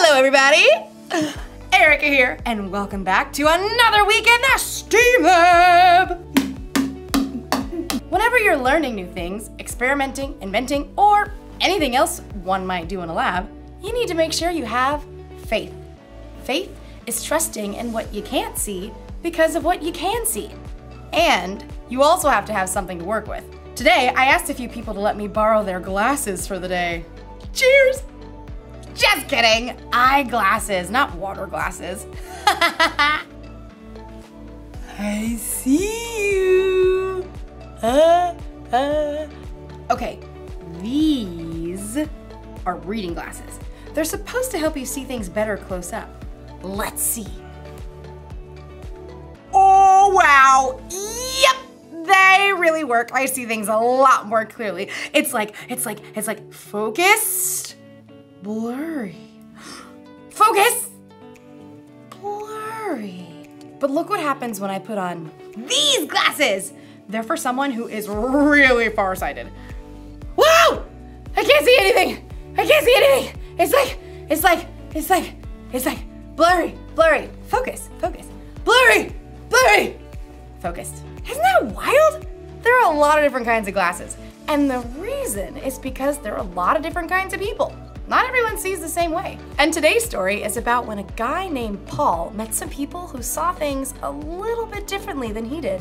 Hello, everybody. Erica here, and welcome back to another week in the STEAM Lab. Whenever you're learning new things, experimenting, inventing, or anything else one might do in a lab, you need to make sure you have faith. Faith is trusting in what you can't see because of what you can see. And you also have to have something to work with. Today, I asked a few people to let me borrow their glasses for the day. Cheers! Just kidding, eyeglasses, not water glasses. I see you. Okay, these are reading glasses. They're supposed to help you see things better close up. Let's see. Oh, wow. Yep, they really work. I see things a lot more clearly. It's like focused, blurry. Focus, blurry. But look what happens when I put on these glasses. They're for someone who is really farsighted. Wow! I can't see anything. I can't see anything. It's like blurry, blurry. Focus, focus. Blurry, blurry. Focused. Isn't that wild? There are a lot of different kinds of glasses. And the reason is because there are a lot of different kinds of people. Not everyone sees the same way. And today's story is about when a guy named Paul met some people who saw things a little bit differently than he did.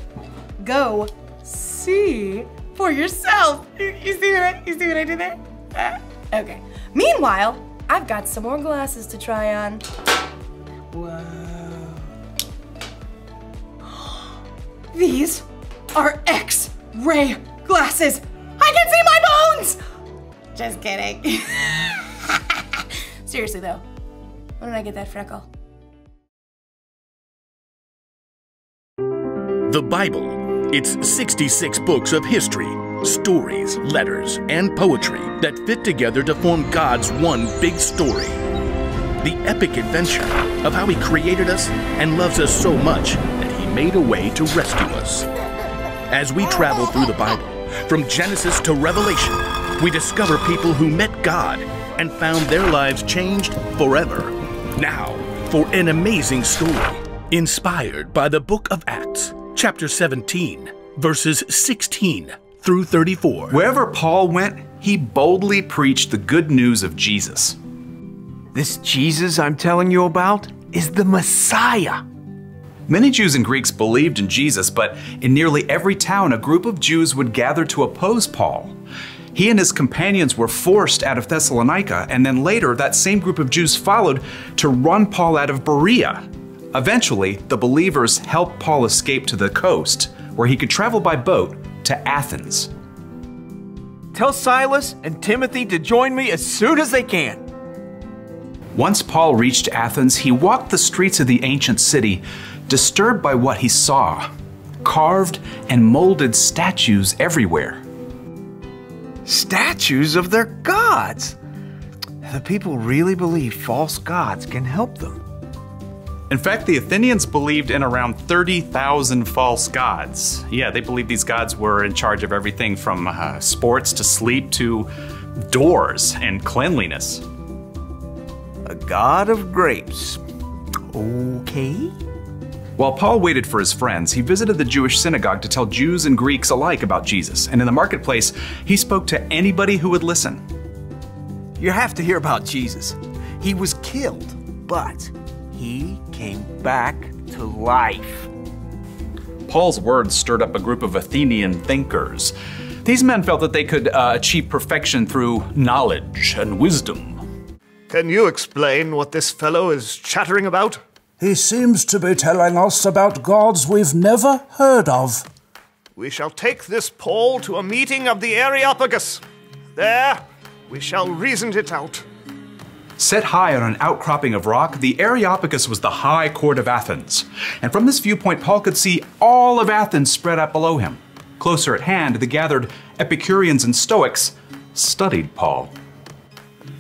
Go see for yourself. You see what I did there? Okay. Meanwhile, I've got some more glasses to try on. Whoa. These are X-ray glasses. I can see my bones! Just kidding. Seriously though, when did I get that freckle? The Bible. It's 66 books of history, stories, letters, and poetry that fit together to form God's one big story. The epic adventure of how He created us and loves us so much that He made a way to rescue us. As we travel through the Bible, from Genesis to Revelation, we discover people who met God and found their lives changed forever. Now, for an amazing story, inspired by the book of Acts, chapter 17, verses 16 through 34. Wherever Paul went, he boldly preached the good news of Jesus. This Jesus I'm telling you about is the Messiah. Many Jews and Greeks believed in Jesus, but in nearly every town, a group of Jews would gather to oppose Paul. He and his companions were forced out of Thessalonica, and then later that same group of Jews followed to run Paul out of Berea. Eventually, the believers helped Paul escape to the coast, where he could travel by boat to Athens. Tell Silas and Timothy to join me as soon as they can. Once Paul reached Athens, he walked the streets of the ancient city, disturbed by what he saw. Carved and molded statues everywhere. Statues of their gods. The people really believe false gods can help them. In fact, the Athenians believed in around 30,000 false gods. Yeah, they believed these gods were in charge of everything from sports to sleep to doors and cleanliness. A god of grapes. Okay. While Paul waited for his friends, he visited the Jewish synagogue to tell Jews and Greeks alike about Jesus. And in the marketplace, he spoke to anybody who would listen. You have to hear about Jesus. He was killed, but he came back to life. Paul's words stirred up a group of Athenian thinkers. These men felt that they could achieve perfection through knowledge and wisdom. Can you explain what this fellow is chattering about? He seems to be telling us about gods we've never heard of. We shall take this Paul to a meeting of the Areopagus. There, we shall reason it out. Set high on an outcropping of rock, the Areopagus was the high court of Athens. And from this viewpoint, Paul could see all of Athens spread out below him. Closer at hand, the gathered Epicureans and Stoics studied Paul.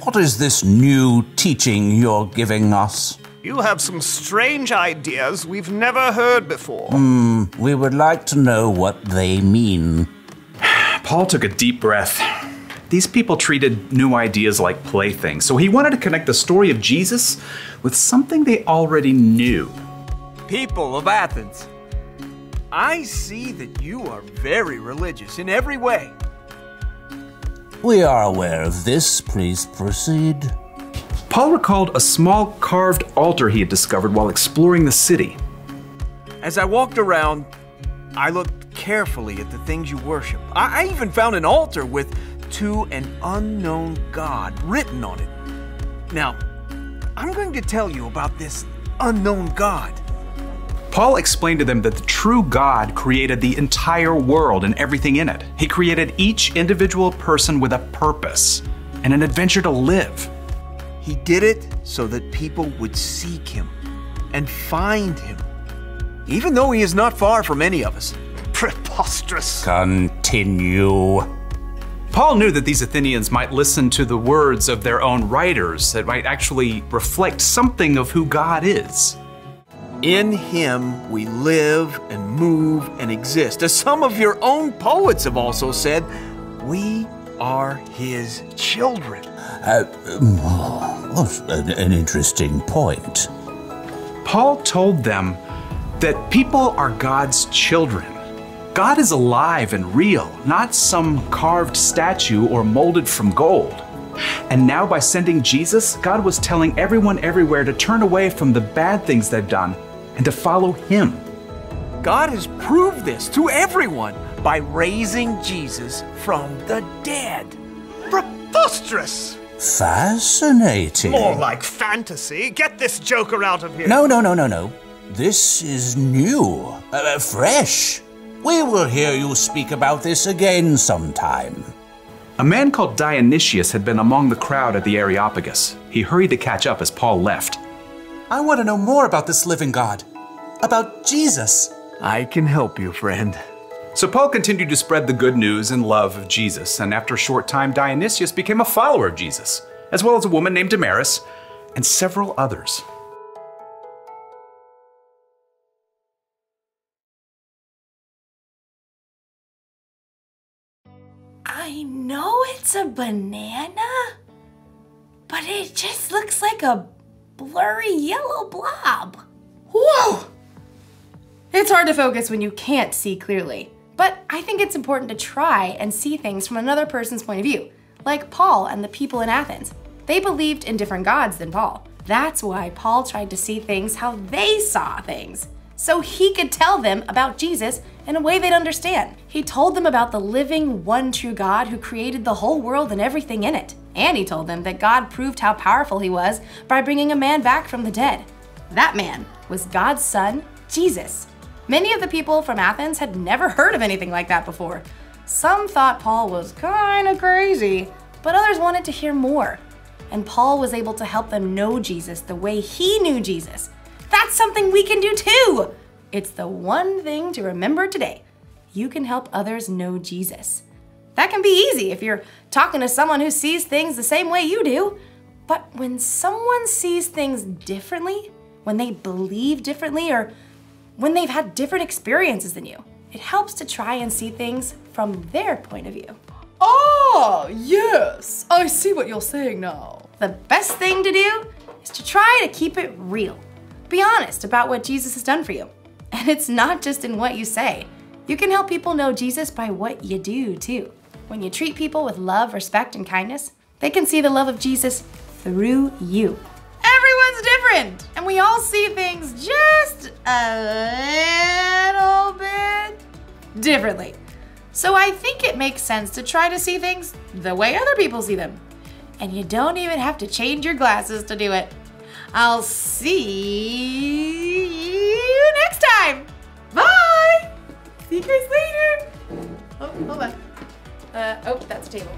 What is this new teaching you're giving us? You have some strange ideas we've never heard before. We would like to know what they mean. Paul took a deep breath. These people treated new ideas like playthings, so he wanted to connect the story of Jesus with something they already knew. People of Athens, I see that you are very religious in every way. We are aware of this. Please proceed. Paul recalled a small carved altar he had discovered while exploring the city. As I walked around, I looked carefully at the things you worship. I even found an altar with "To an unknown God" written on it. Now, I'm going to tell you about this unknown God. Paul explained to them that the true God created the entire world and everything in it. He created each individual person with a purpose and an adventure to live. He did it so that people would seek him and find him, even though he is not far from any of us. Preposterous. Continue. Paul knew that these Athenians might listen to the words of their own writers that might actually reflect something of who God is. In him we live and move and exist. As some of your own poets have also said, we are his children. An interesting point. Paul told them that people are God's children. God is alive and real, not some carved statue or molded from gold. And now by sending Jesus, God was telling everyone everywhere to turn away from the bad things they've done and to follow him. God has proved this to everyone by raising Jesus from the dead. Preposterous! Fascinating. More like fantasy. Get this joker out of here. No. This is new, fresh. We will hear you speak about this again sometime. A man called Dionysius had been among the crowd at the Areopagus. He hurried to catch up as Paul left. I want to know more about this living God, about Jesus. I can help you, friend. So Paul continued to spread the good news and love of Jesus, and after a short time, Dionysius became a follower of Jesus, as well as a woman named Damaris, and several others. I know it's a banana, but it just looks like a blurry yellow blob. Whoa! It's hard to focus when you can't see clearly, but I think it's important to try and see things from another person's point of view, like Paul and the people in Athens. They believed in different gods than Paul. That's why Paul tried to see things how they saw things, so he could tell them about Jesus in a way they'd understand. He told them about the living, one true God who created the whole world and everything in it. And he told them that God proved how powerful he was by bringing a man back from the dead. That man was God's son, Jesus. Many of the people from Athens had never heard of anything like that before. Some thought Paul was kind of crazy, but others wanted to hear more. And Paul was able to help them know Jesus the way he knew Jesus. That's something we can do too! It's the one thing to remember today. You can help others know Jesus. That can be easy if you're talking to someone who sees things the same way you do. But when someone sees things differently, when they believe differently, or when they've had different experiences than you, it helps to try and see things from their point of view. Ah, yes, I see what you're saying now. The best thing to do is to try to keep it real. Be honest about what Jesus has done for you. And it's not just in what you say. You can help people know Jesus by what you do too. When you treat people with love, respect, and kindness, they can see the love of Jesus through you. Everyone's different, and we all see things just a little bit differently. So I think it makes sense to try to see things the way other people see them. And you don't even have to change your glasses to do it. I'll see you next time. Bye. See you guys later. Oh, hold on. Oh, that's a table.